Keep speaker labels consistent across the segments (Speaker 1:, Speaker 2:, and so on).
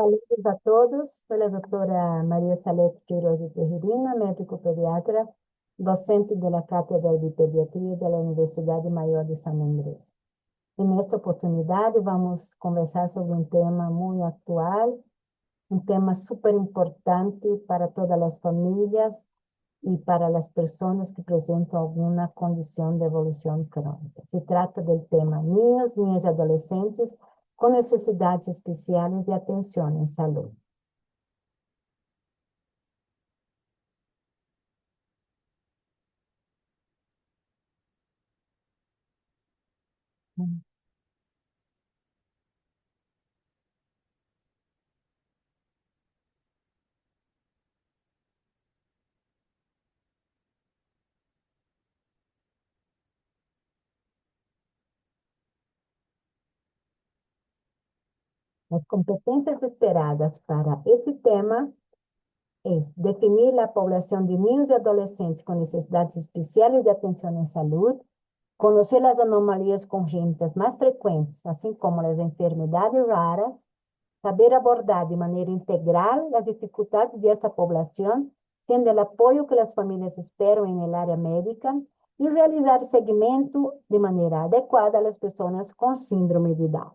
Speaker 1: Saludos a todos. Soy la doctora María Salete Quiroz de Tejerina, médico pediatra, docente de la Cátedra de Pediatría de la Universidad Mayor de San Andrés. En esta oportunidad vamos a conversar sobre un tema muy actual, un tema súper importante para todas las familias y para las personas que presentan alguna condición de evolución crónica. Se trata del tema niños, niñas y adolescentes con necesidades especiales de atención en salud. Las competencias esperadas para este tema es definir la población de niños y adolescentes con necesidades especiales de atención en salud, conocer las anomalías congénitas más frecuentes, así como las enfermedades raras, saber abordar de manera integral las dificultades de esta población, siendo el apoyo que las familias esperan en el área médica y realizar seguimiento de manera adecuada a las personas con síndrome de Down.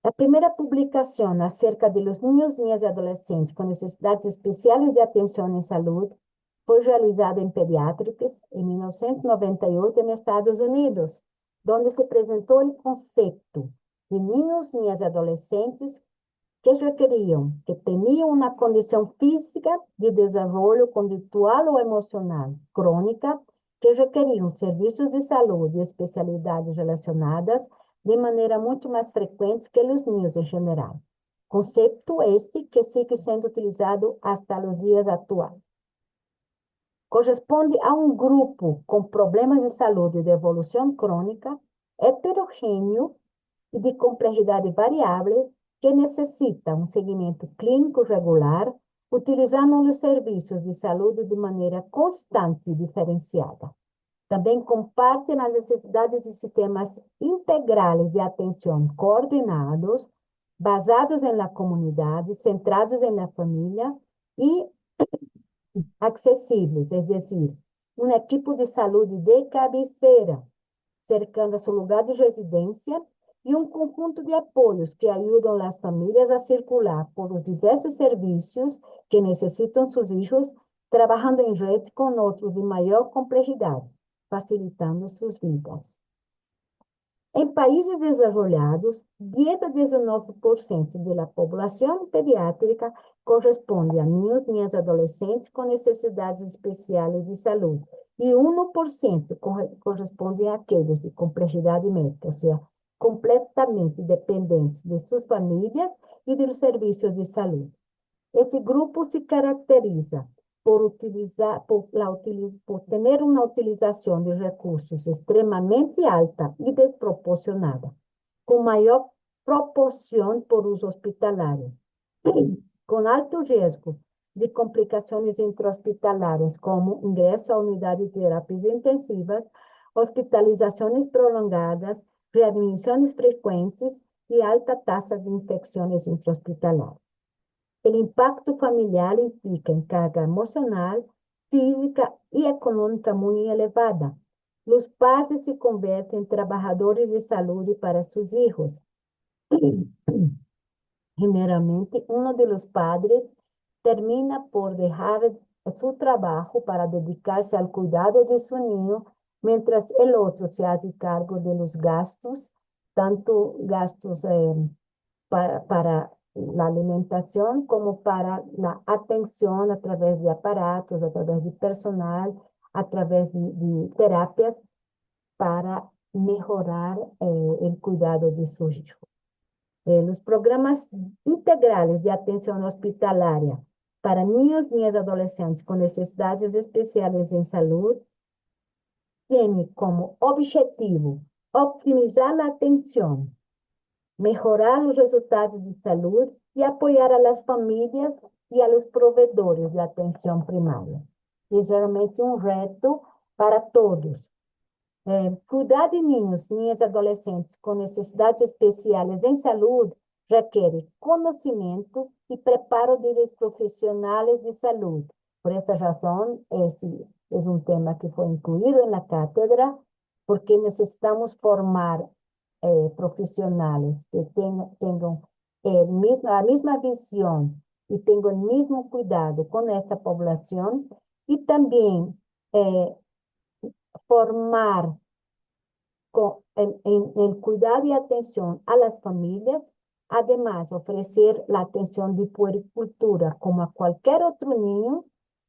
Speaker 1: La primera publicación acerca de los niños, niñas y adolescentes con necesidades especiales de atención en salud fue realizada en Pediatrics en 1998 en Estados Unidos, donde se presentó el concepto de niños, niñas y adolescentes que requerían, que tenían una condición física de desarrollo conductual o emocional crónica, que requerían servicios de salud y especialidades relacionadas de manera muito mais frequente que os niños em geral. Conceito este que sigue sendo utilizado hasta os dias atuais. Corresponde a um grupo com problemas de saúde de evolução crônica, heterogêneo e de complexidade variável, que necessita um seguimento clínico regular, utilizando os serviços de saúde de maneira constante e diferenciada. Também compartem a necessidade de sistemas integrales de atenção coordenados, basados na comunidade, centrados na família e acessíveis, é decir, um equipo de saúde de cabeceira, cercando seu lugar de residência e um conjunto de apoios que ajudam as famílias a circular por os diversos serviços que necessitam seus filhos, trabalhando em rede com outros de maior complexidade, facilitando suas vidas. Em países desenvolvidos, 10 a 19% da população pediátrica corresponde a niños, niñas e adolescentes com necessidades especiais de saúde, e 1% corresponde àqueles de complexidade médica, ou seja, completamente dependentes de suas famílias e dos serviços de saúde. Esse grupo se caracteriza por ter uma utilização de recursos extremamente alta e desproporcionada, com maior proporção por uso hospitalário, com alto risco de complicações intra-hospitalares, como ingresso à unidade de terapias intensivas, hospitalizações prolongadas, readmissões frequentes e alta taxa de infecções intra-hospitalares. O impacto familiar implica em carga emocional, física e econômica muito elevada. Os pais se convertem em trabalhadores de saúde para seus filhos. Generalmente, um dos padres termina por deixar seu trabalho para dedicar-se ao cuidado de seu niño, mientras o outro se hace cargo de los gastos, tanto gastos para la alimentación como para la atención a través de aparatos, a través de personal, a través de terapias para mejorar el cuidado de su hijo. Los programas integrales de atención hospitalaria para niños, niñas y adolescentes con necesidades especiales en salud tienen como objetivo optimizar la atención, mejorar os resultados de saúde e apoiar as famílias e aos provedores de atenção primária. É geralmente um reto para todos, Cuidar de niños, niñas y adolescentes con necesidades especiales en salud requiere conocimiento y preparo de los profesionales de salud. Por esta razón, es un tema que fue incluido en la cátedra, porque necesitamos formar profesionales que tengan la misma visión y tengan el mismo cuidado con esta población y también eh, formar en el cuidado y atención a las familias, además ofrecer la atención de puericultura como a cualquier otro niño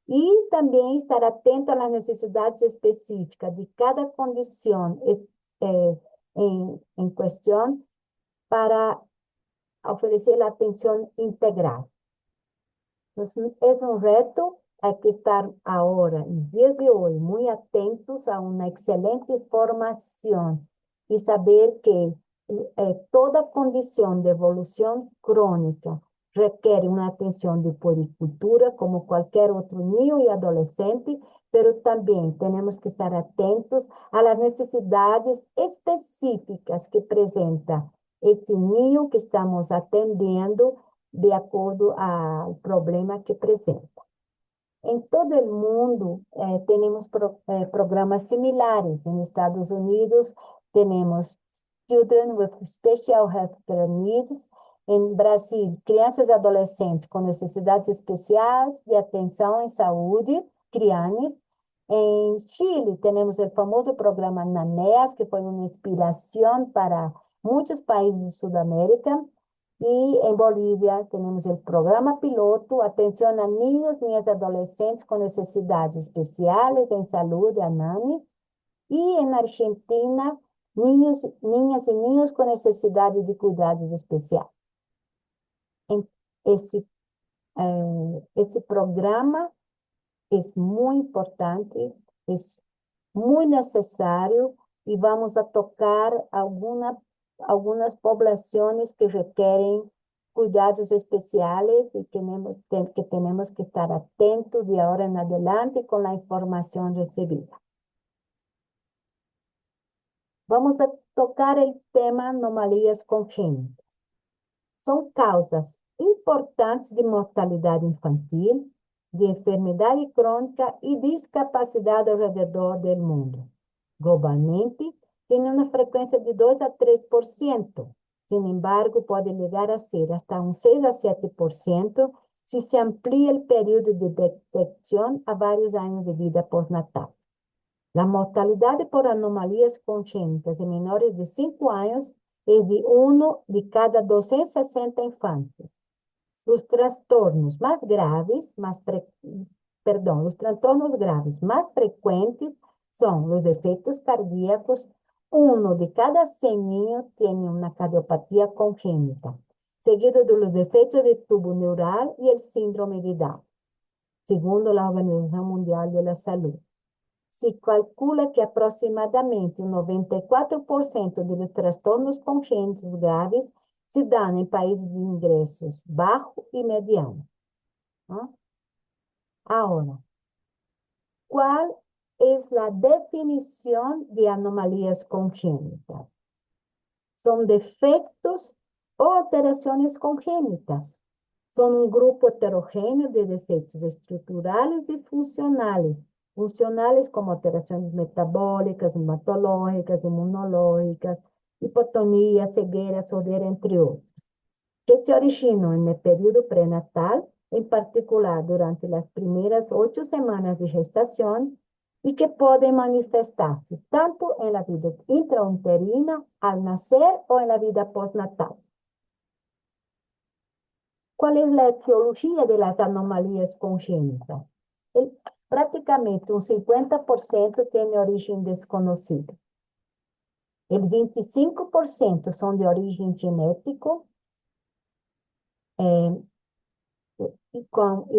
Speaker 1: y también estar atento a las necesidades específicas de cada condición en cuestión para ofrecer la atención integral. Entonces, es un reto, hay que estar ahora, en días de hoy, muy atentos a una excelente formación y saber que toda condición de evolución crónica requiere una atención de puericultura como cualquier otro niño y adolescente, pero también tenemos que estar atentos a las necesidades específicas que presenta este niño que estamos atendiendo de acuerdo al problema que presenta. En todo el mundo tenemos programas similares. En Estados Unidos tenemos Children with Special Healthcare Needs. En Brasil, crianças e adolescentes com necessidades especiais de atenção em saúde, CRIANES. En Chile tenemos el famoso programa NANEAS, que fue una inspiración para muchos países de Sudamérica. Y en Bolivia tenemos el programa piloto, atención a niños, niñas y adolescentes con necesidades especiales en salud, ANANES. Y en Argentina, niñas y niños con necesidades de cuidados especiales. Ese, ese programa es muy importante, es muy necesario y vamos a tocar algunas poblaciones que requieren cuidados especiales y que tenemos que estar atentos de ahora en adelante con la información recibida. Vamos a tocar el tema anomalías congénitas. Son causas importantes de mortalidad infantil, de enfermedad crónica y discapacidad alrededor del mundo. Globalmente, tiene una frecuencia de 2 a 3%. Sin embargo, puede llegar a ser hasta un 6 a 7% si se amplía el periodo de detección a varios años de vida postnatal. La mortalidad por anomalías congénitas en menores de 5 años es de 1 de cada 260 infantes. Los trastornos graves más frecuentes son los defectos cardíacos. 1 de cada 100 niños tiene una cardiopatía congénita, seguido de los defectos de tubo neural y el síndrome de Down, según la Organización Mundial de la Salud. Se calcula que aproximadamente un 94% de los trastornos congénitos graves se dan en países de ingresos bajo y mediano. ¿No? Ahora, ¿cuál es la definición de anomalías congénitas? Son defectos o alteraciones congénitas. Son un grupo heterogéneo de defectos estructurales y funcionales. Funcionales como alteraciones metabólicas, hematológicas, inmunológicas, hipotonía, ceguera, sordera, entre otros, que se originó en el periodo prenatal, en particular durante las primeras 8 semanas de gestación, y que pueden manifestarse tanto en la vida intrauterina al nacer o en la vida postnatal. ¿Cuál es la etiología de las anomalías congénitas? Prácticamente un 50% tiene origen desconocido. El 25% son de origen genético y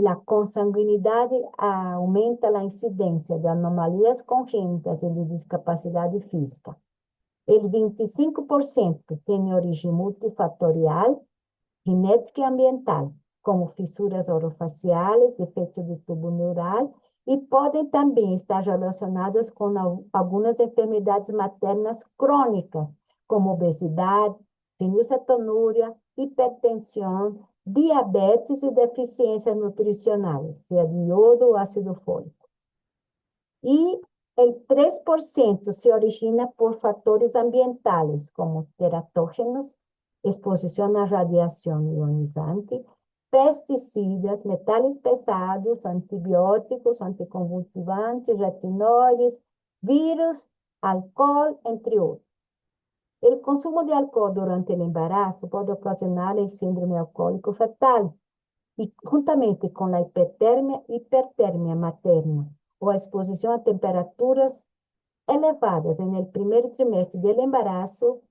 Speaker 1: la consanguinidad aumenta la incidencia de anomalías congénitas y de discapacidad física. El 25% tiene origen multifactorial, genética y ambiental, como fisuras orofaciales, defectos de tubo neural y pueden también estar relacionadas con algunas enfermedades maternas crónicas, como obesidad, fenilcetonuria, hipertensión, diabetes y deficiencias nutricionales, sea de yodo o ácido fólico. Y el 3% se origina por factores ambientales, como teratógenos, exposición a radiación ionizante, pesticidas, metales pesados, antibióticos, anticonvulsivantes, retinoides, virus, alcohol, entre otros. El consumo de alcohol durante el embarazo puede ocasionar el síndrome alcohólico fetal y juntamente con la hipertermia materna o exposición a temperaturas elevadas en el primer trimestre del embarazo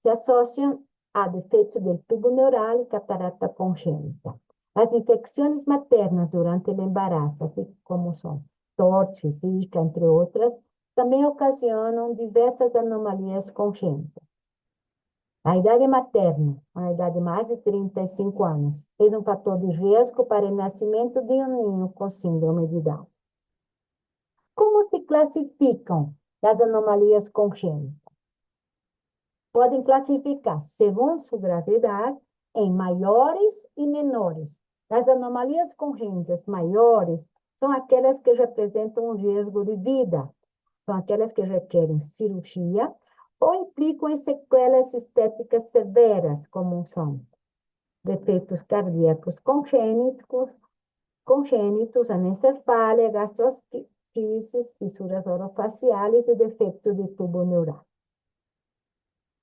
Speaker 1: se asocian a defectos del tubo neural y catarata congénita. Las infecciones maternas durante el embarazo, así como son TORCH, Zika, entre otras, también ocasionan diversas anomalías congénitas. A idade materna, a idade de mais de 35 anos, é um fator de risco para o nascimento de um ninho com síndrome de Down. Como se classificam as anomalias congênitas? Podem classificar, segundo sua gravidade, em maiores e menores. As anomalias congênitas maiores são aquelas que representam um risco de vida, são aquelas que requerem cirurgia ou implicam sequelas estéticas severas, como são defeitos cardíacos congênitos, anencefalia, gastrosquises, fissuras orofaciais e defeitos de tubo neural.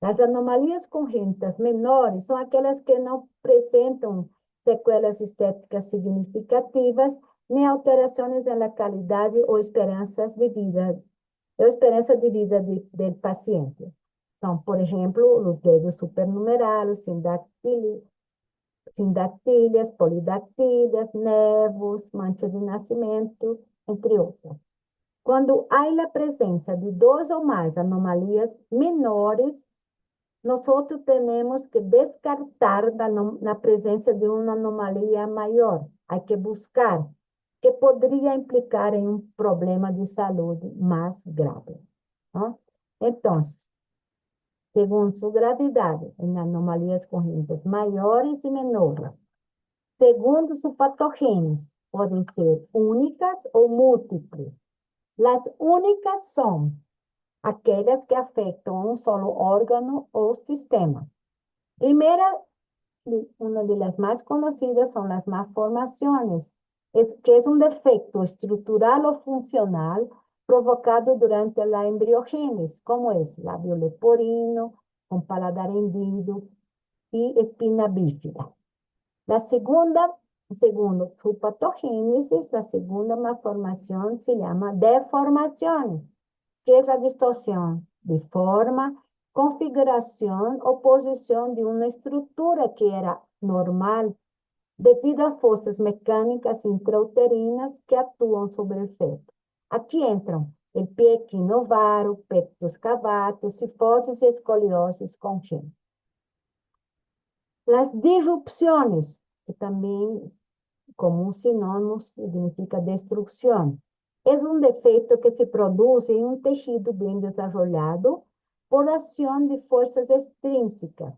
Speaker 1: As anomalias congênitas menores são aquelas que não apresentam sequelas estéticas significativas, nem alterações na qualidade ou esperança de vida del paciente. Son, por ejemplo, los dedos supernumerados, sindactilias, polidactilias, nervos, manchas de nacimiento, entre otras. Cuando hay la presencia de dos o más anomalías menores, nosotros tenemos que descartar la presencia de una anomalía mayor. Hay que buscar que podría implicar en un problema de salud más grave, ¿no? Entonces, según su gravedad en anomalías congénitas mayores y menores, según sus patogenias, pueden ser únicas o múltiples. Las únicas son aquellas que afectan a un solo órgano o sistema. Primera, una de las más conocidas son las malformaciones, que es un defecto estructural o funcional provocado durante la embriogénesis, como es labio leporino, con paladar hendido y espina bífida. La segunda, segundo su patogénesis, la segunda malformación se llama deformación, que es la distorsión de forma, configuración o posición de una estructura que era normal debido a fuerzas mecánicas intrauterinas que actúan sobre el feto. Aquí entran el pie equinovaro, pectus cavatus, cifosis y escoliosis congénita. Las disrupciones, que también como un sinónimo significa destrucción, es un defecto que se produce en un tejido bien desarrollado por acción de fuerzas extrínsecas,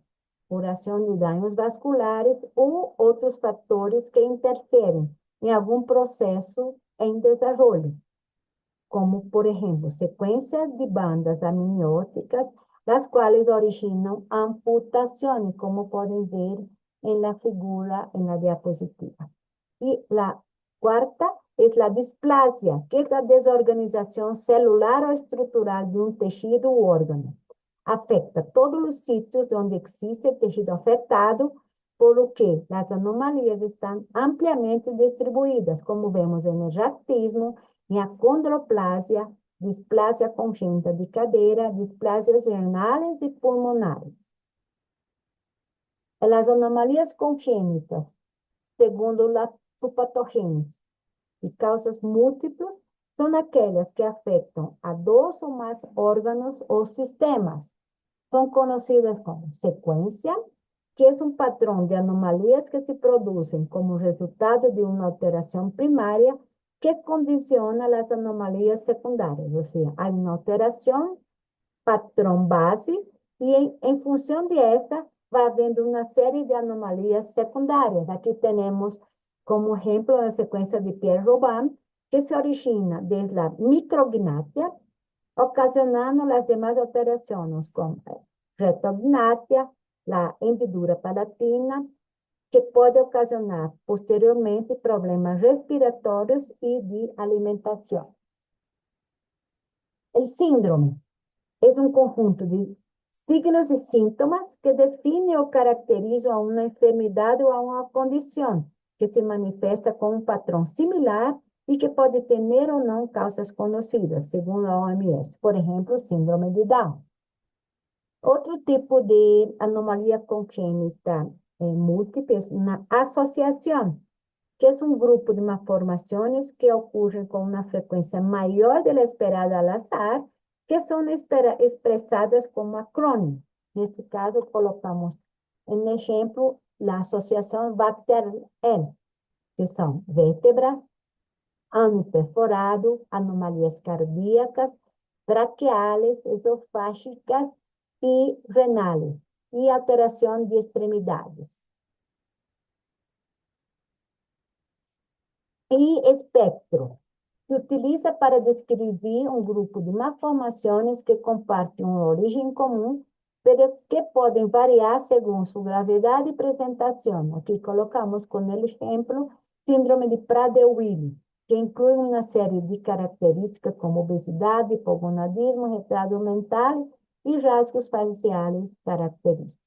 Speaker 1: por acción de daños vasculares u otros factores que interfieren en algún proceso en desarrollo, como por ejemplo secuencias de bandas amnióticas, las cuales originan amputaciones, como pueden ver en la figura, en la diapositiva. Y la cuarta es la displasia, que es la desorganización celular o estructural de un tejido u órgano. Afecta todos los sitios donde existe tejido afectado, por lo que las anomalías están ampliamente distribuidas, como vemos en el raquitismo, en acondroplasia, displasia congénita de cadera, displasias renales y pulmonares. Las anomalías congénitas, segundo la patogénesis y causas múltiples, son aquellas que afectan a dos o más órganos o sistemas. Son conocidas como secuencia, que es un patrón de anomalías que se producen como resultado de una alteración primaria que condiciona las anomalías secundarias. O sea, hay una alteración, patrón base, y en función de esta va habiendo una serie de anomalías secundarias. Aquí tenemos como ejemplo la secuencia de Pierre-Robin, que se origina desde la micrognatia, ocasionando las demás alteraciones como retrognatia, la hendidura palatina, que puede ocasionar posteriormente problemas respiratorios y de alimentación. El síndrome es un conjunto de signos y síntomas que define o caracteriza a una enfermedad o a una condición que se manifiesta con un patrón similar y que puede tener o no causas conocidas, según la OMS. Por ejemplo, síndrome de Down. Otro tipo de anomalía congénita múltiple es una asociación, que es un grupo de malformaciones que ocurren con una frecuencia mayor de la esperada al azar, que son expresadas como acrónimo. En este caso, colocamos en ejemplo la asociación Bacter-N, que son vértebras, ano perforado, anomalías cardíacas, traqueales, esofágicas y renales, y alteración de extremidades. Y espectro se utiliza para describir un grupo de malformaciones que comparten un origen común, pero que pueden variar según su gravedad y presentación. Aquí colocamos con el ejemplo síndrome de Prader-Willi, que incluye una serie de características como obesidad, hipogonadismo, retardo mental y rasgos faciales característicos.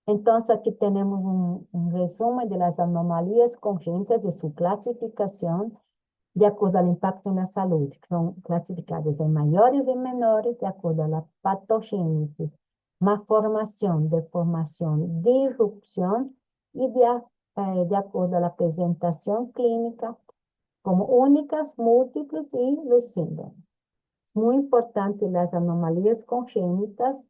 Speaker 1: Entonces, aquí tenemos un resumen de las anomalías congénitas de su clasificación de acuerdo al impacto en la salud, que son clasificadas en mayores y menores de acuerdo a la patogénesis, malformación, deformación, disrupción y de acuerdo a la presentación clínica como únicas, múltiples y los síndromes. Muy importante las anomalías congénitas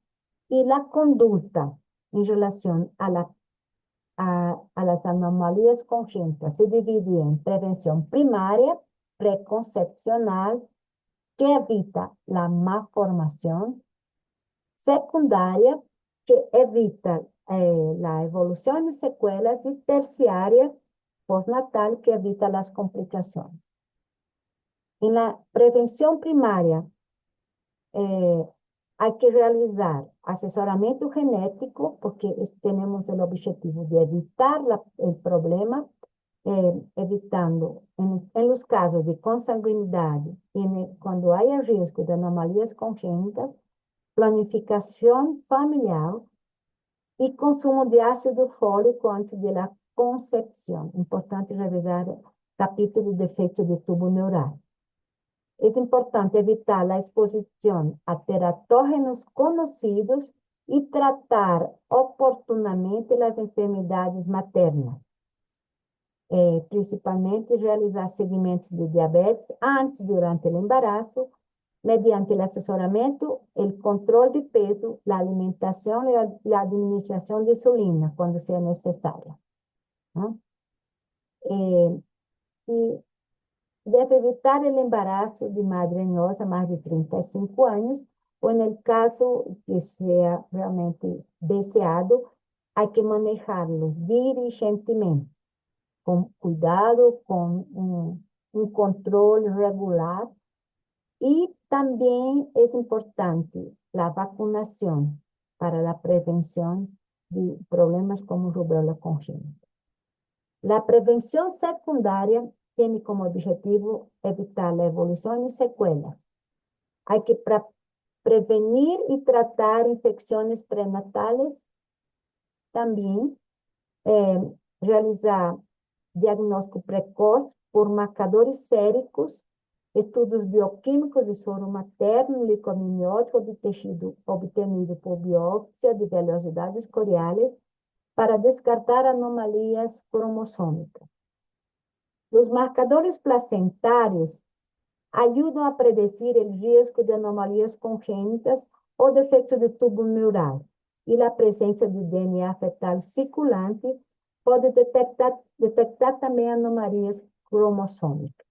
Speaker 1: y la conducta en relación a las anomalías congénitas se divide en prevención primaria, preconcepcional, que evita la malformación, secundaria, que evita la evolución y secuelas, y terciaria, postnatal, que evita las complicaciones. En la prevención primaria, hay que realizar asesoramiento genético porque tenemos el objetivo de evitar el problema, evitando en los casos de consanguinidad y cuando haya riesgo de anomalías congénitas, planificación familiar y consumo de ácido fólico antes de la concepción. Importante revisar el capítulo de efecto de tubo neural. Es importante evitar la exposición a teratógenos conocidos y tratar oportunamente las enfermedades maternas. Principalmente realizar seguimientos de diabetes antes, durante el embarazo, mediante el asesoramiento, el control de peso, la alimentación y la administración de insulina cuando sea necesaria, ¿no? Y debe evitar el embarazo de madre ñosa más de 35 años, o en el caso que sea realmente deseado, hay que manejarlo diligentemente, con cuidado, con un control regular. Y también es importante la vacunación para la prevención de problemas como rubéola congénita. La prevención secundaria tiene como objetivo evitar la evolución y secuelas. Hay que prevenir y tratar infecciones prenatales. También realizar diagnóstico precoz por marcadores séricos, estudos bioquímicos de soro materno, licominiótico de tejido obtenido por biópsia de velocidades coriales para descartar anomalías cromosómicas. Los marcadores placentarios ayudan a predecir el riesgo de anomalías congénitas o defecto de tubo neural y la presencia de DNA fetal circulante Pode detectar também anomalias cromossômicas.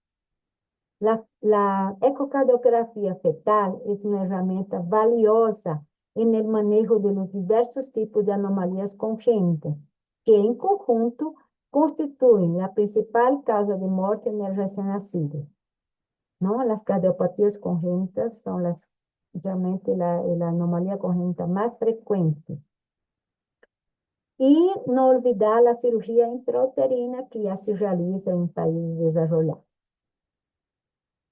Speaker 1: La ecocardiografía fetal es una herramienta valiosa en el manejo de los diversos tipos de anomalías congénitas, que en conjunto constituyen la principal causa de muerte en el recién nacido. ¿No? Las cardiopatías congénitas son realmente la anomalía congénita más frecuente. Y no olvidar la cirugía intrauterina que ya se realiza en países desarrollados.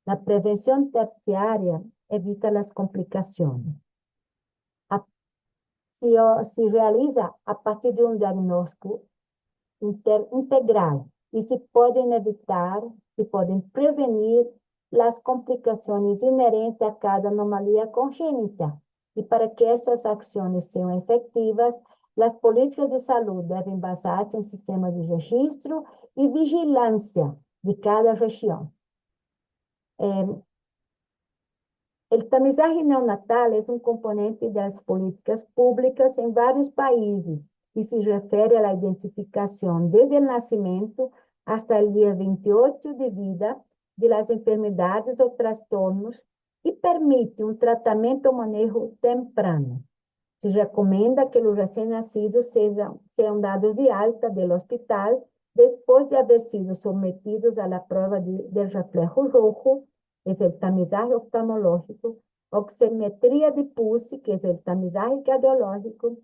Speaker 1: La prevención terciaria evita las complicaciones. Se realiza a partir de un diagnóstico integral y se pueden evitar, se pueden prevenir las complicaciones inherentes a cada anomalía congénita. Y para que esas acciones sean efectivas, las políticas de salud deben basarse en sistemas de registro y vigilancia de cada región. El tamizaje neonatal es un componente de las políticas públicas en varios países y se refiere a la identificación desde el nacimiento hasta el día 28 de vida de las enfermedades o trastornos y permite un tratamiento o manejo temprano. Se recomienda que los recién nacidos sean dados de alta del hospital después de haber sido sometidos a la prueba del reflejo rojo, es el tamizaje oftalmológico, oximetría de pulso, que es el tamizaje cardiológico,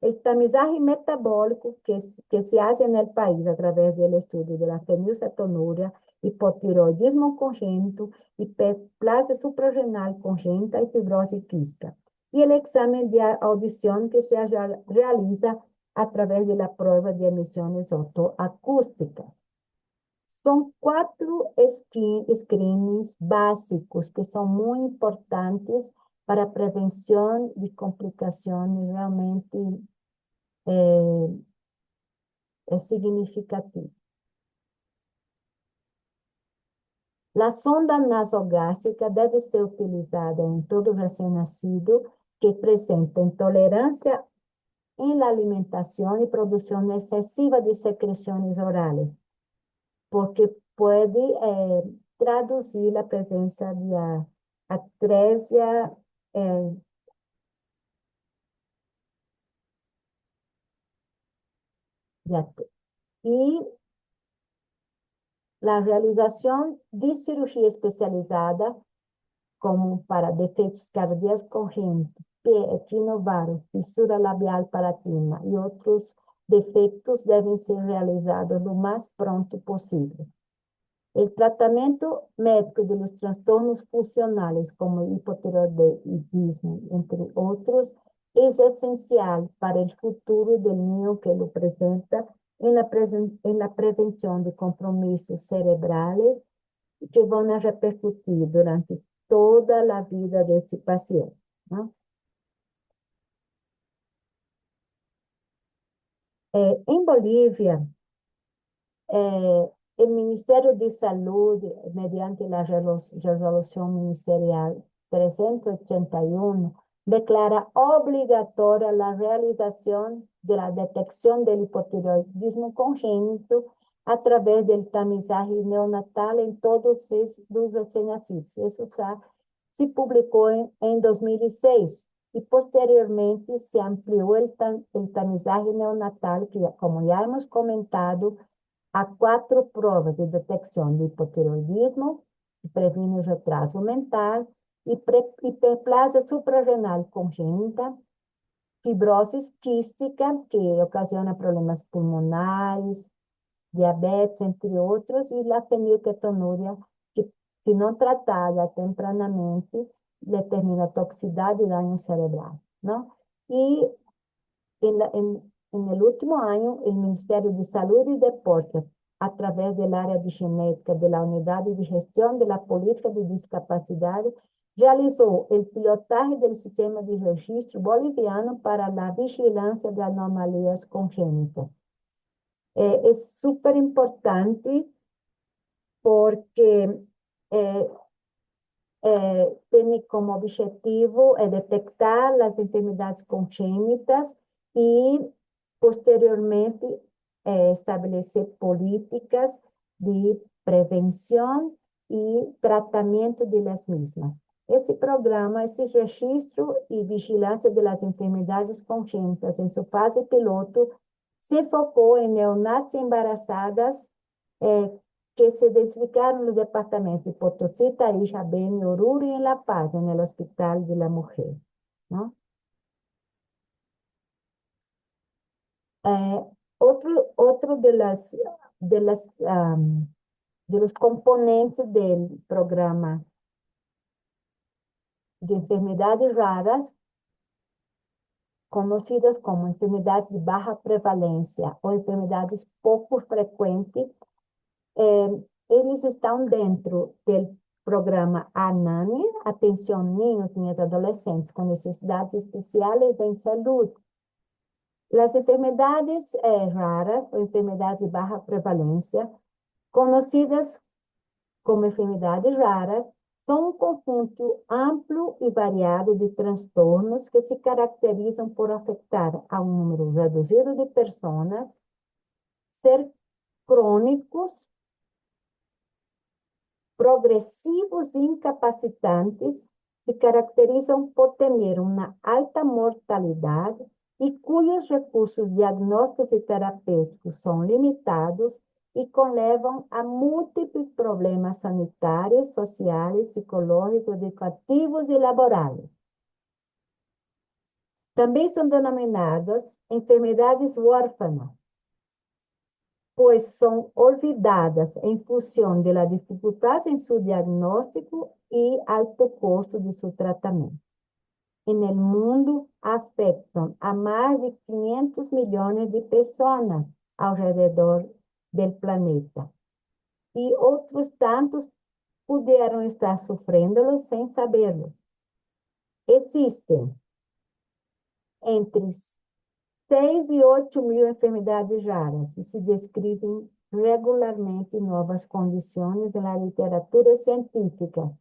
Speaker 1: el tamizaje metabólico que se hace en el país a través del estudio de la fenilcetonuria, hipotiroidismo congénito, hiperplasia suprarrenal congénita y fibrosis quística. Y el examen de audición que se realiza a través de la prueba de emisiones otoacústicas. Son 4 screenings básicos que son muy importantes para prevención de complicaciones realmente es significativo. La sonda nasogástrica debe ser utilizada en todo recién nacido que presenta intolerancia en la alimentación y producción excesiva de secreciones orales, porque puede traducir la presencia de atresia y la realización de cirugía especializada como para defectos cardíacos congénitos, pie equinovaro, fisura labial palatina y otros defectos deben ser realizados lo más pronto posible. El tratamiento médico de los trastornos funcionales como el hipotiroidismo, entre otros, es esencial para el futuro del niño que lo presenta en la prevención de compromisos cerebrales que van a repercutir durante toda la vida de este paciente, ¿no? En Bolivia, el Ministerio de Salud, mediante la resolución ministerial 381, declara obligatoria la realización de la detección del hipotiroidismo congénito a través del tamizaje neonatal en todos los recién nacidos. Eso se publicó en 2006 y posteriormente se amplió el tamizaje neonatal, que como ya hemos comentado, a 4 pruebas de detección de hipotiroidismo, que previene el retraso mental, hiperplasia suprarrenal congénita, fibrosis quística, que ocasiona problemas pulmonares, diabetes, entre otros, y la fenilketonuria, que si no tratada tempranamente, determina toxicidad y daño cerebral, ¿no? Y en el último año, el Ministerio de Salud y Deporte, a través del área de genética de la Unidad de Gestión de la Política de Discapacidad, realizó el pilotaje del sistema de registro boliviano para la vigilancia de anomalías congénitas. Es súper importante porque tiene como objetivo detectar las enfermedades congénitas y posteriormente establecer políticas de prevención y tratamiento de las mismas. Ese programa, ese registro y vigilancia de las enfermedades congénitas en su fase piloto, se enfocó en neonatos embarazadas que se identificaron en los departamentos de Potosí, Tarija, Beni, Oruro y en La Paz, en el Hospital de la Mujer, ¿no? Otro de los componentes del programa de enfermedades raras, conocidas como enfermedades de baja prevalencia o enfermedades poco frecuentes, eles estão dentro do programa ANANI, Atenção Niños, Niñas e Adolescentes com Necessidades Especiais em Saúde. As enfermedades raras ou enfermedades de baixa prevalência, conhecidas como enfermedades raras, são um conjunto amplo e variado de transtornos que se caracterizam por afetar a um número reduzido de pessoas, ser crônicos, progressivos e incapacitantes, se caracterizam por ter uma alta mortalidade e cujos recursos diagnósticos e terapêuticos são limitados e conlevam a múltiplos problemas sanitários, sociais, psicológicos, educativos e laborais. Também são denominadas enfermedades órfãs, pois são olvidadas em função da dificuldade em seu diagnóstico e alto custo de seu tratamento. No mundo, afetam a mais de 500 milhões de pessoas ao redor do planeta. E outros tantos puderam estar sofrendo sem saberlo. Existem entre 6 e 8 mil enfermedades raras e se descrevem regularmente novas condições na literatura científica,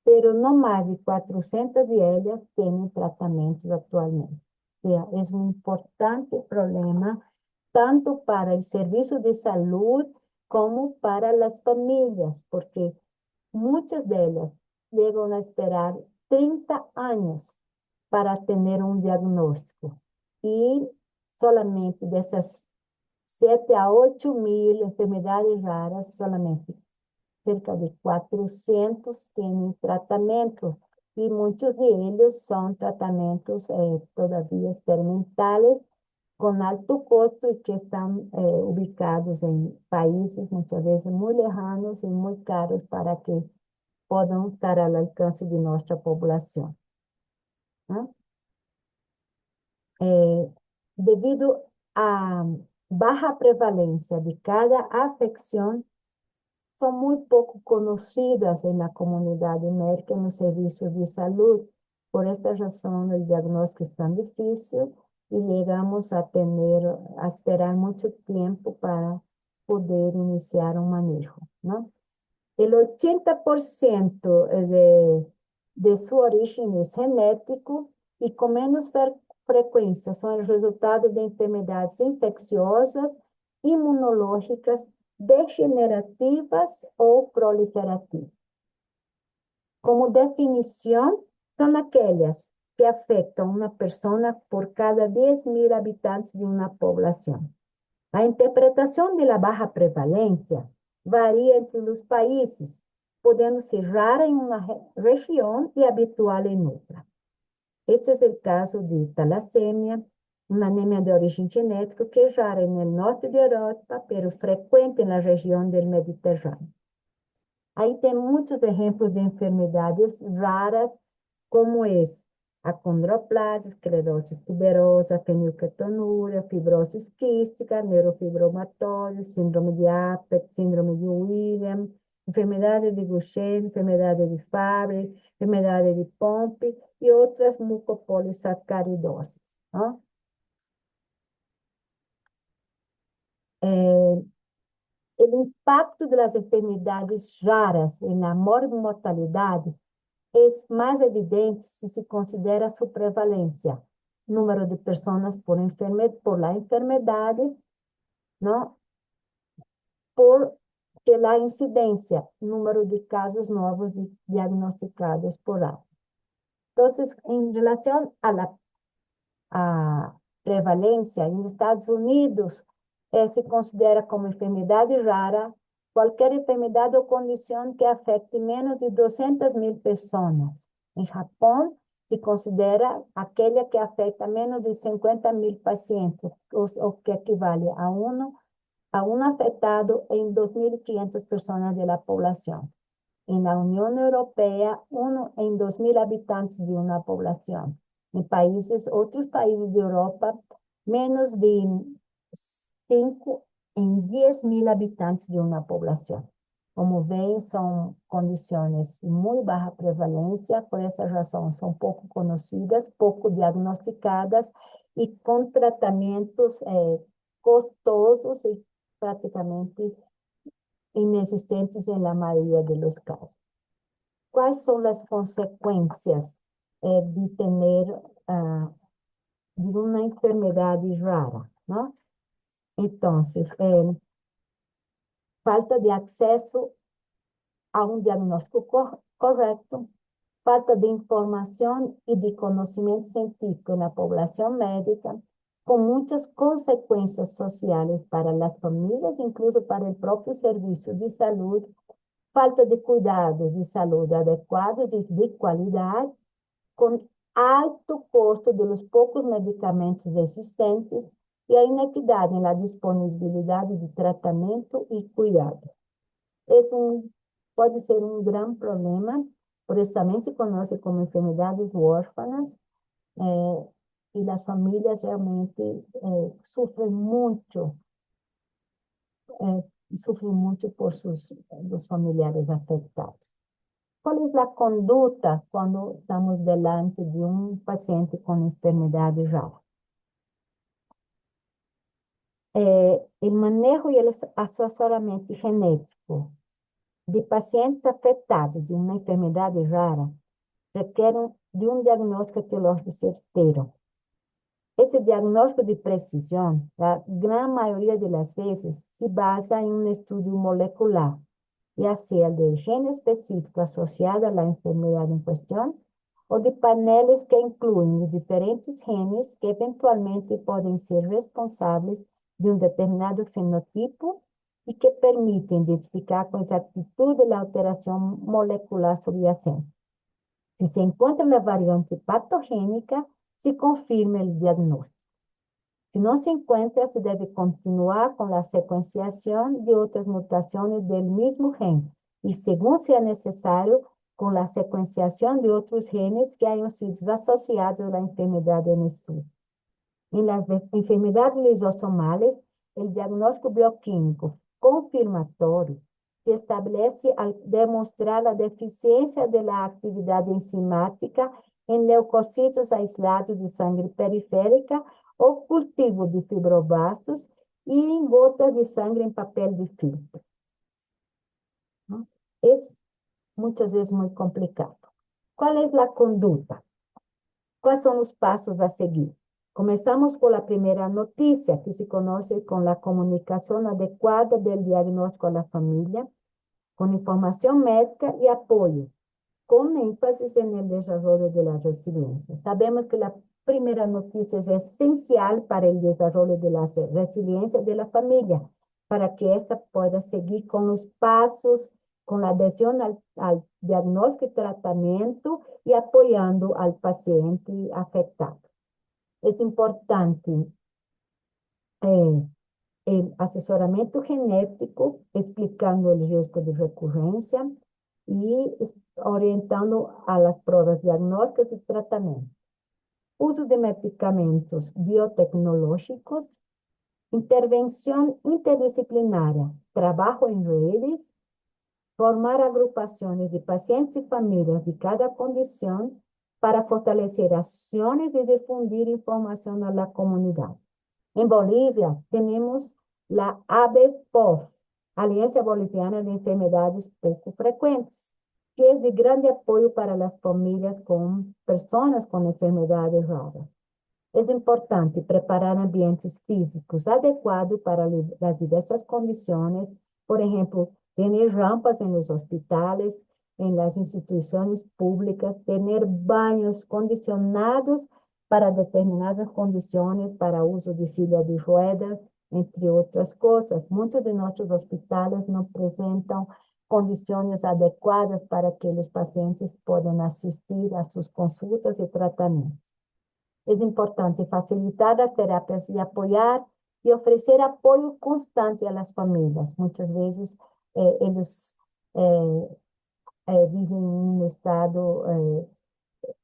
Speaker 1: pero não mais de 400 de elas têm tratamentos atualmente. O sea, é um importante problema tanto para o serviço de saúde como para as famílias, porque muitas delas chegam a esperar 30 anos para ter um diagnóstico. E solamente dessas 7 a 8 mil enfermedades raras, solamente cerca de 400 têm tratamento, e muitos deles são tratamentos todavia experimentais, com alto custo e que estão ubicados em países muitas vezes muito lejanos e muito caros para que possam estar ao alcance de nossa população. ¿No? Debido a baja prevalencia de cada afección, son muy poco conocidas en la comunidad médica en los servicios de salud. Por esta razón, el diagnóstico es tan difícil y llegamos a esperar mucho tiempo para poder iniciar un manejo, ¿no? El 80% de su origen es genético y con menos frequência são o resultado de enfermedades infecciosas, imunológicas, degenerativas ou proliferativas. Como definição, são aquelas que afetam uma pessoa por cada 10.000 habitantes de uma população. A interpretação da baixa prevalência varia entre os países, podendo ser rara em uma região e habitual em outra. Este é o caso de talassemia, uma anemia de origem genética que é rara no norte da Europa, mas frequente na região do Mediterrâneo. Aí tem muitos exemplos de enfermidades raras, como acondroplasia, esclerose tuberosa, fenilketonúria, fibrose quística, neurofibromatose, síndrome de Apert, síndrome de Williams, enfermidade de Gaucher, enfermidade de Fabry, enfermidade de Pompe e outras mucopolissacaridoses. ¿No? O impacto das enfermidades raras na mortalidade é mais evidente se se considera sua prevalência, número de pessoas por la enfermedade ¿no? Porque la incidencia, número de casos nuevos diagnosticados por año. Entonces, en relación a la prevalencia en Estados Unidos, se considera como enfermedad rara cualquier enfermedad o condición que afecte menos de 200.000 personas. En Japón, se considera aquella que afecta menos de 50.000 pacientes, o que equivale a un afectado en 2.500 personas de la población. En la Unión Europea, 1 en 2.000 habitantes de una población. En otros países de Europa, menos de 5 en 10.000 habitantes de una población. Como ven, son condiciones de muy baja prevalencia, por esa razón son poco conocidas, poco diagnosticadas y con tratamientos costosos y prácticamente inexistentes en la mayoría de los casos. ¿Cuáles son las consecuencias de tener de una enfermedad rara, ¿no? Entonces, falta de acceso a un diagnóstico correcto, falta de información y de conocimiento científico en la población médica, con muchas consecuencias sociales para las familias, incluso para el propio servicio de salud, falta de cuidados de salud adecuados y de calidad, con alto costo de los pocos medicamentos existentes y a inequidad en la disponibilidad de tratamiento y cuidado. Puede ser un gran problema, por eso también se conoce como enfermedades huérfanas, y las familias realmente sufren mucho por los familiares afectados. ¿Cuál es la conducta cuando estamos delante de un paciente con enfermedad rara? El manejo y el asesoramiento genético de pacientes afectados de una enfermedad rara requieren de un diagnóstico etiológico certero. Ese diagnóstico de precisión, la gran mayoría de las veces, se basa en un estudio molecular, ya sea del gen específico asociado a la enfermedad en cuestión, o de paneles que incluyen los diferentes genes que eventualmente pueden ser responsables de un determinado fenotipo y que permiten identificar con exactitud la alteración molecular subyacente. Si se encuentra la variante patogénica, se confirma el diagnóstico. Si no se encuentra, se debe continuar con la secuenciación de otras mutaciones del mismo gen y, según sea necesario, con la secuenciación de otros genes que hayan sido asociados a la enfermedad en estudio. En las enfermedades lisosomales, el diagnóstico bioquímico confirmatorio se establece al demostrar la deficiencia de la actividad enzimática en leucocitos aislados de sangre periférica o cultivo de fibroblastos y en gotas de sangre en papel de filtro, ¿no? Es muchas veces muy complicado. ¿Cuál es la conducta? ¿Cuáles son los pasos a seguir? Comenzamos con la primera noticia, que se conoce con la comunicación adecuada del diagnóstico a la familia, con información médica y apoyo, con énfasis en el desarrollo de la resiliencia. Sabemos que la primera noticia es esencial para el desarrollo de la resiliencia de la familia, para que ésta pueda seguir con los pasos, con la adhesión al diagnóstico y tratamiento y apoyando al paciente afectado. Es importante el asesoramiento genético, explicando el riesgo de recurrencia y orientando a las pruebas diagnósticas y tratamiento. Uso de medicamentos biotecnológicos, intervención interdisciplinaria, trabajo en redes, formar agrupaciones de pacientes y familias de cada condición para fortalecer acciones de difundir información a la comunidad. En Bolivia tenemos la ABPOF, Alianza Boliviana de Enfermedades Poco Frecuentes, que es de grande apoyo para las familias con personas con enfermedades raras. Es importante preparar ambientes físicos adecuados para las diversas condiciones, por ejemplo, tener rampas en los hospitales, en las instituciones públicas, tener baños condicionados para determinadas condiciones, para uso de silla de ruedas, entre otras cosas. Muchos de nuestros hospitales no presentan condiciones adecuadas para que los pacientes puedan asistir a sus consultas y tratamientos. Es importante facilitar las terapias y apoyar y ofrecer apoyo constante a las familias. Muchas veces ellos viven en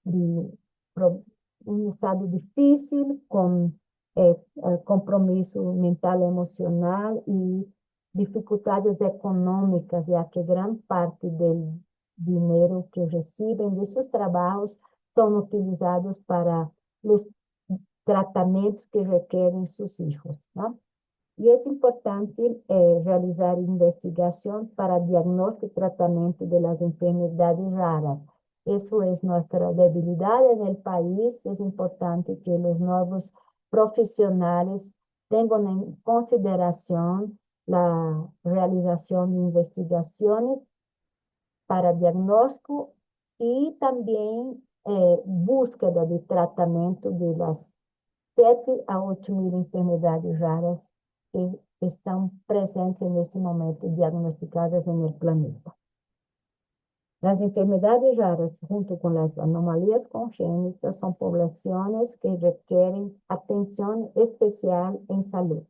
Speaker 1: de, pro- un estado difícil con compromiso mental, emocional y dificultades económicas, ya que gran parte del dinero que reciben de sus trabajos son utilizados para los tratamientos que requieren sus hijos, ¿no? Y es importante realizar investigación para diagnóstico y tratamiento de las enfermedades raras. Eso es nuestra debilidad en el país. Es importante que los nuevos profesionales tengan en consideración la realización de investigaciones para diagnóstico y también búsqueda de tratamiento de las 7 a 8 mil enfermedades raras que están presentes en este momento diagnosticadas en el planeta. Las enfermedades raras, junto con las anomalías congénitas, son poblaciones que requieren atención especial en salud.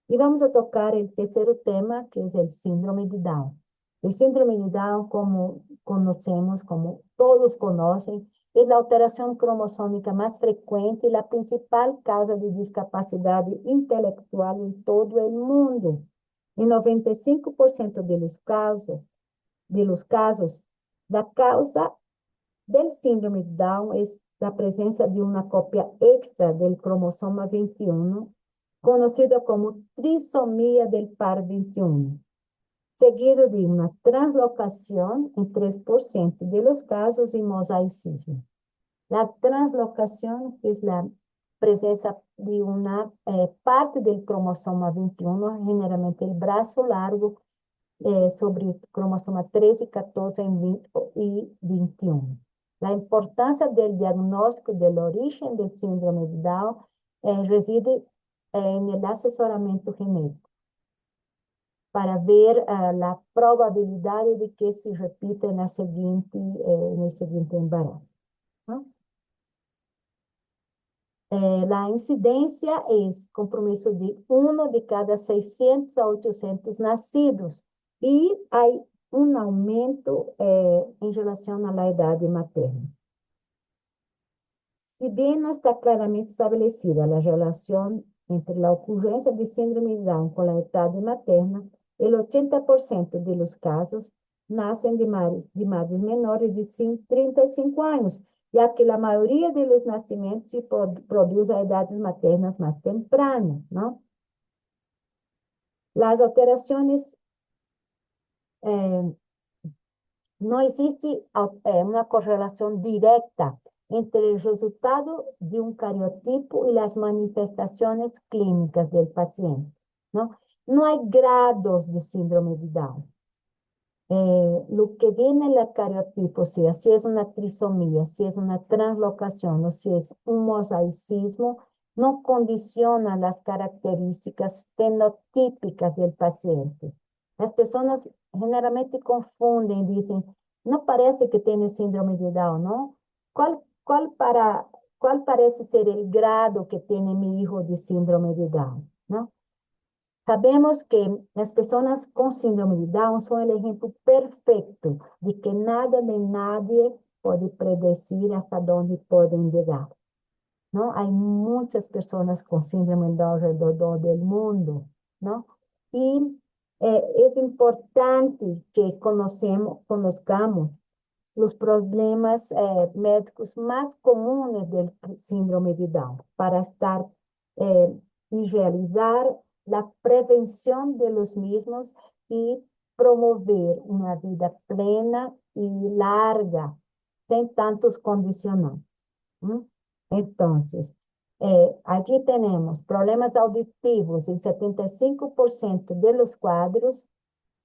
Speaker 1: Y vamos a tocar el tercer tema, que es el síndrome de Down. El síndrome de Down, como conocemos, como todos conocen, es la alteración cromosómica más frecuente y la principal causa de discapacidad intelectual en todo el mundo. En 95% de los casos, la causa del síndrome de Down es la presencia de una copia extra del cromosoma 21, conocida como trisomía del par 21, seguido de una translocación en 3% de los casos y mosaicismo. La translocación es la presencia de una parte del cromosoma 21, generalmente el brazo largo, sobre el cromosoma 13, 14 y 21. La importancia del diagnóstico del origen del síndrome de Down reside en el asesoramiento genético para ver la probabilidad de que se repita en el siguiente embarazo, ¿no? La incidencia es compromiso de 1 de cada 600 a 800 nacidos y hay un aumento en relación a la edad materna. Si bien no está claramente establecida la relación entre la ocurrencia de síndrome de Down con la edad materna, el 80% de los casos nacen de madres menores de 35 años, ya que la mayoría de los nacimientos se produce a edades maternas más tempranas, ¿no? Las alteraciones, no existe una correlación directa entre el resultado de un cariotipo y las manifestaciones clínicas del paciente, ¿no? No hay grados de síndrome de Down. Lo que viene en el cariotipo, sea, si es una trisomía, si es una translocación o si es un mosaicismo, no condiciona las características fenotípicas del paciente. Las personas generalmente confunden y dicen, no parece que tiene síndrome de Down, ¿no? ¿Cuál parece ser el grado que tiene mi hijo de síndrome de Down, ¿no? Sabemos que las personas con síndrome de Down son el ejemplo perfecto de que nada ni nadie puede predecir hasta dónde pueden llegar, ¿no? Hay muchas personas con síndrome de Down alrededor del mundo, ¿no? Y es importante que conozcamos los problemas médicos más comunes del síndrome de Down para estar y realizar la prevención de los mismos y promover una vida plena y larga, sin tantos condicionantes. Entonces, aquí tenemos problemas auditivos en 75% de los cuadros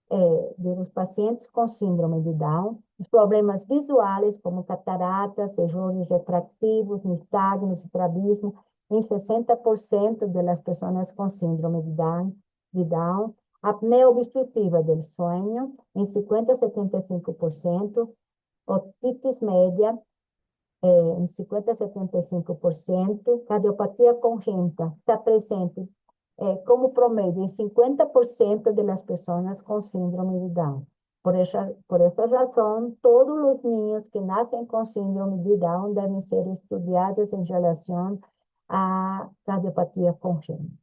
Speaker 1: de los pacientes con síndrome de Down, os problemas visuales como cataratas, errores refractivos, nistagmus, estrabismo, em 60% de las personas com síndrome de Down, apneia obstrutiva del sueño em 50 a 75%, otitis média em 50 a 75%, cardiopatía congênita está presente como promedio en 50% de las personas con síndrome de Down. Por esta razón, todos los niños que nacen con síndrome de Down deben ser estudiados en relación a cardiopatía congénita.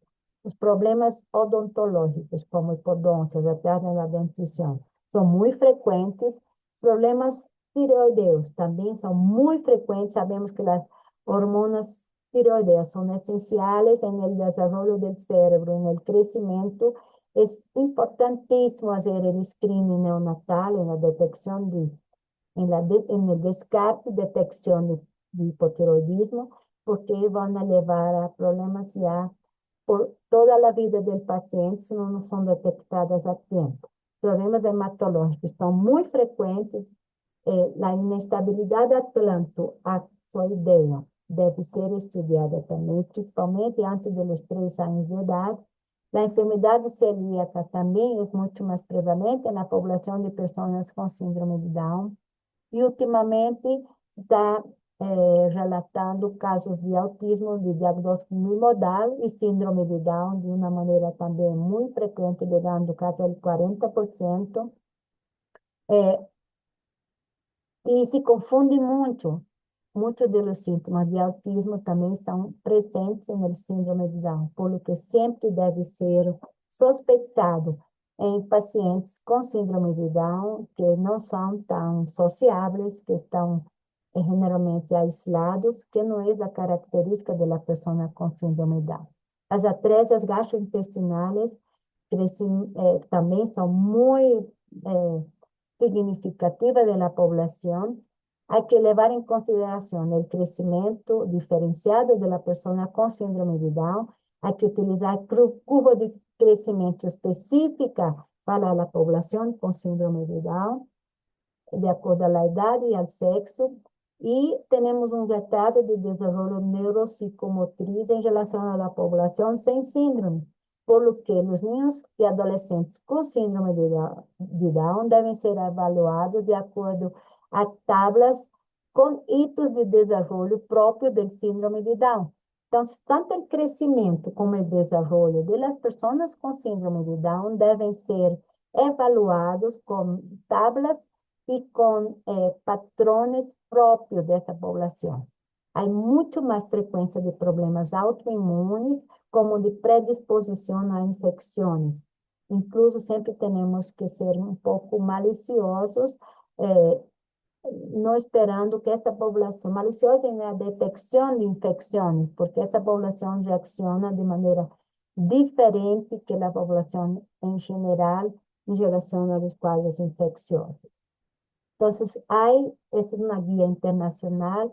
Speaker 1: Os problemas odontológicos, como hipodoncia, retardo en la dentición, son muy frecuentes. Problemas tiroideos también son muy frecuentes. Sabemos que las hormonas tiroideas son esenciales en el desarrollo del cerebro, en el crecimiento. Es importantísimo hacer el screening neonatal en la detección en el descarte y detección de hipotiroidismo, porque van a llevar a problemas ya por toda la vida del paciente si no son detectadas a tiempo. Problemas hematológicos son muy frecuentes. La inestabilidad atlanto-acoidea debe ser estudiada también, principalmente antes de los 3 años de edad. La enfermedad celíaca también es mucho más prevalente en la población de personas con síndrome de Down. Y últimamente está relatando casos de autismo de diagnóstico unimodal y síndrome de Down de una manera también muy frecuente, llegando casi al 40%. Y se confunden mucho. Muchos de los síntomas de autismo también están presentes en el síndrome de Down, por lo que siempre debe ser sospechado en pacientes con síndrome de Down que no son tan sociables, que están generalmente aislados, que no es la característica de la persona con síndrome de Down. Las atresia gastrointestinales también son muy significativa de la población. Hay que llevar en consideración el crecimiento diferenciado de la persona con síndrome de Down. Hay que utilizar curva de crecimiento específica para la población con síndrome de Down, de acuerdo a la edad y al sexo. Y tenemos un retrato de desarrollo neuropsicomotriz en relación a la población sin síndrome, por lo que los niños y adolescentes con síndrome de Down deben ser evaluados de acuerdo a tablas con hitos de desarrollo propio del síndrome de Down. Entonces, tanto el crecimiento como el desarrollo de las personas con síndrome de Down deben ser evaluados con tablas y con patrones propios de esta población. Hay mucho más frecuencia de problemas autoinmunes como de predisposición a infecciones. Incluso siempre tenemos que ser un poco maliciosos, no esperando que esta población, maliciosa en la detección de infecciones, porque esta población reacciona de manera diferente que la población en general en relación a los cuadros infecciosos. Entonces, es una guía internacional.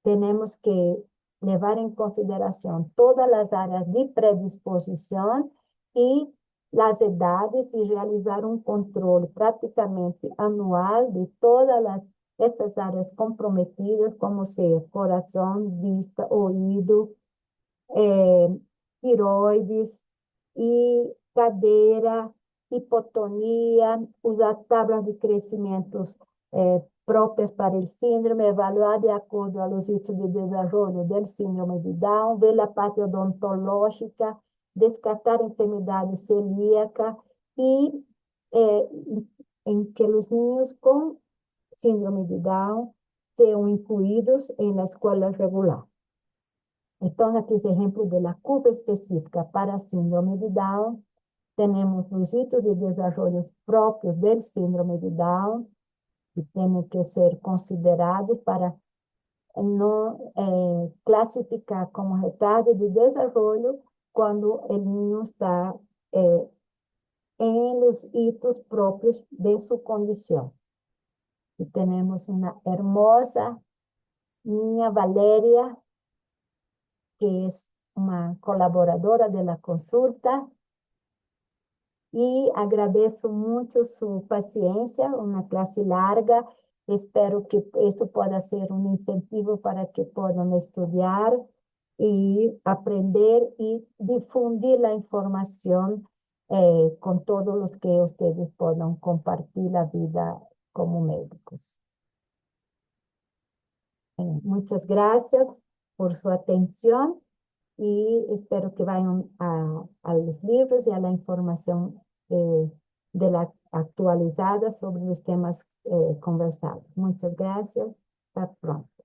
Speaker 1: Tenemos que llevar en consideración todas las áreas de predisposición y las edades y realizar un control prácticamente anual de todas estas áreas comprometidas, como sea corazón, vista, oído, eh, tiroides y cadera, hipotonía, usar tablas de crecimientos propias para el síndrome, evaluar de acuerdo a los hechos de desarrollo del síndrome de Down, ver la parte odontológica, descartar enfermedades celíacas y eh, en que los niños con síndrome de Down sean incluidos en la escuela regular. Entonces, aquí es ejemplo de la curva específica para síndrome de Down. Tenemos los hitos de desarrollo propios del síndrome de Down que tienen que ser considerados para no clasificar como retardo de desarrollo cuando el niño está en los hitos propios de su condición. Y tenemos una hermosa niña Valeria, que es una colaboradora de la consulta, y agradezco mucho su paciencia, una clase larga. Espero que eso pueda ser un incentivo para que puedan estudiar y aprender y difundir la información con todos los que ustedes puedan compartir la vida como médicos. Muchas gracias por su atención y espero que vayan a los libros y a la información de la actualizada sobre los temas conversados. Muchas gracias. Hasta pronto.